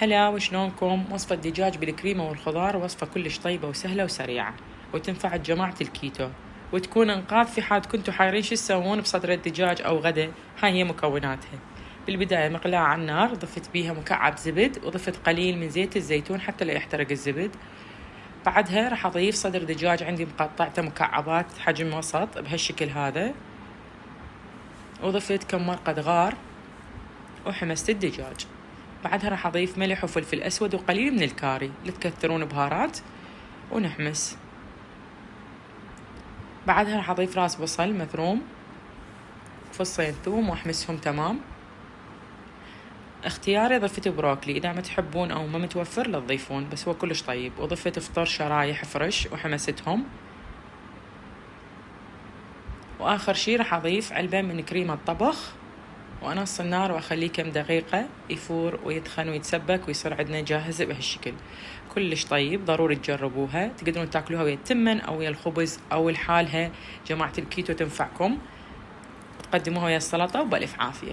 هلا وشلونكم؟ وصفة دجاج بالكريمة والخضار، وصفة كلش طيبة وسهلة وسريعة وتنفع جماعة الكيتو، وتكون انقاذ في حال كنتوا حايرين شو تسوون بصدر الدجاج او غدا. هاي هي مكوناتها. بالبداية مقلاة على النار، ضفت بيها مكعب زبد وضفت قليل من زيت الزيتون حتى لا يحترق الزبد. بعدها راح اضيف صدر دجاج عندي مقطعته مكعبات حجم وسط بهالشكل هذا، وضفت كم مرقة غار وحمست الدجاج. بعدها راح أضيف ملح وفلفل أسود وقليل من الكاري، لا تكثرون بهارات، ونحمس. بعدها راح أضيف راس بصل مثروم، فصين ثوم، وأحمسهم تمام. اختياري ضفت بروكلي، إذا ما تحبون أو ما متوفر لا تضيفون، بس هو كلش طيب. وضفت فطر شرايح فرش وحمستهم. وآخر شي راح أضيف علبة من كريمة طبخ، وأنص النار وأخليه كم دقيقة يفور ويدخن ويتسبك ويصير عندنا جاهز بهالشكل. كلش طيب، ضروري تجربوها. تقدرون تاكلوها ويا التمن أو ويا الخبز أو لحالها، جماعة الكيتو تنفعكم. تقدموها ويا السلطة وبألف عافية.